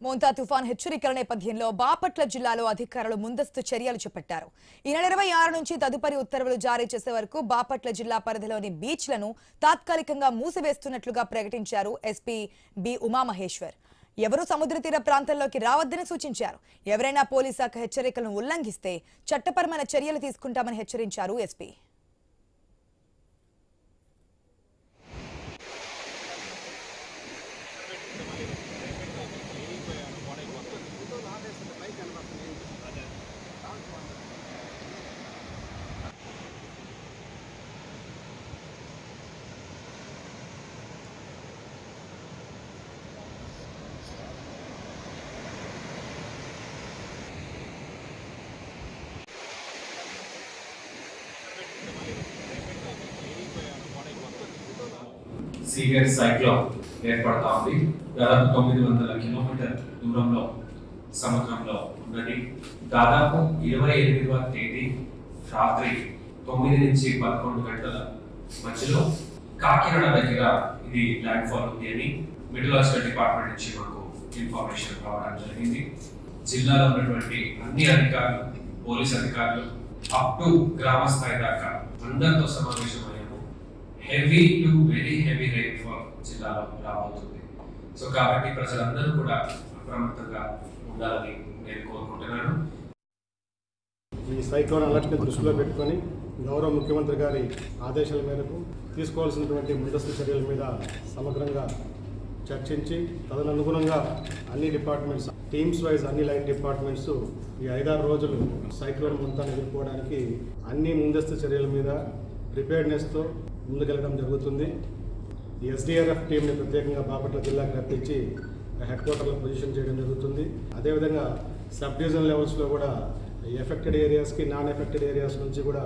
మోంతా తుఫాన్ హెచ్చరికల నేపథ్యంలో బాపట్ల జిల్లాలో అధికారులు ముందస్తు చర్యలు చేపట్టారు. ఈ నెల 26 నుంచి తదుపరి ఉత్తర్వులు జారీ చేసే వరకు బాపట్ల జిల్లా పరిధిలోని బీచ్లను తాత్కాలికంగా మూసివేస్తున్నట్లుగా ప్రకటించారు ఎస్పీ బి ఉమామహేశ్వర్. ఎవరూ సముద్ర తీర ప్రాంతాల్లోకి రావద్దని సూచించారు. ఎవరైనా పోలీస్ శాఖ హెచ్చరికలను ఉల్లంఘిస్తే చట్టపరమైన చర్యలు తీసుకుంటామని హెచ్చరించారు ఎస్పీ. సీవియర్ సైక్లోన్ ఏర్పడతా ఉంది. దాదాపు 900 కిలోమీటర్ దూరంలో సముద్రంలో ఉన్నది. దాదాపు 28వ తేదీ రాత్రి 9 నుంచి 11 గంటల మధ్యలో కాకినాడ దగ్గర ఇది ల్యాండ్ ఫాల్ ఉంది అని మెటీరియాలజికల్ డిపార్ట్మెంట్ నుంచి మాకు ఇన్ఫర్మేషన్ రావడం జరిగింది. జిల్లాలో ఉన్నటువంటి అన్ని అధికారులు, పోలీస్ అధికారులు అప్ టు గ్రామ స్థాయి దాకా అందరితో సమావేశమయ్యాము. Heavy to very heavy rainfall జిల్లాలో రాబోతుంది. సో కాబట్టి ప్రజలందరూ కూడా అప్రమత్తంగా ఉండాలని నేను కోరుకుంటున్నాను. ఈ సైక్లోన్ అలర్ట్ని దృష్టిలో పెట్టుకొని గౌరవ ముఖ్యమంత్రి గారి ఆదేశాల మేరకు తీసుకోవాల్సినటువంటి ముందస్తు చర్యల మీద సమగ్రంగా చర్చించి తదనుగుణంగా అన్ని డిపార్ట్మెంట్స్ టీమ్స్ వైజ్ అన్ని లైన్ డిపార్ట్మెంట్స్ ఈ 5-6 రోజులు సైక్లోన్ మొత్తాన్ని ఎదుర్కోవడానికి అన్ని ముందస్తు చర్యల మీద ప్రిపేర్నెస్తో ముందుకెళ్ళడం జరుగుతుంది. ఈ ఎస్డిఆర్ఎఫ్ టీంని ప్రత్యేకంగా బాపట్ల జిల్లాకు రప్పించి హెడ్ క్వార్టర్లో పొజిషన్ చేయడం జరుగుతుంది. అదేవిధంగా సబ్ డివిజన్ లెవెల్స్లో కూడా ఎఫెక్టెడ్ ఏరియాస్కి నాన్ ఎఫెక్టెడ్ ఏరియాస్ నుంచి కూడా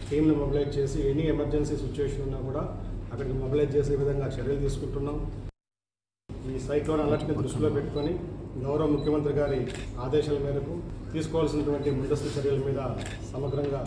టీంని మొబిలైజ్ చేసి ఎనీ ఎమర్జెన్సీ సిచ్యువేషన్ ఉన్నా కూడా అక్కడికి మొబిలైజ్ చేసే విధంగా చర్యలు తీసుకుంటున్నాం. ఈ సైక్లోన్ అలర్ట్ని దృష్టిలో పెట్టుకొని గౌరవ ముఖ్యమంత్రి గారి ఆదేశాల మేరకు తీసుకోవాల్సినటువంటి ముందస్తు చర్యల మీద సమగ్రంగా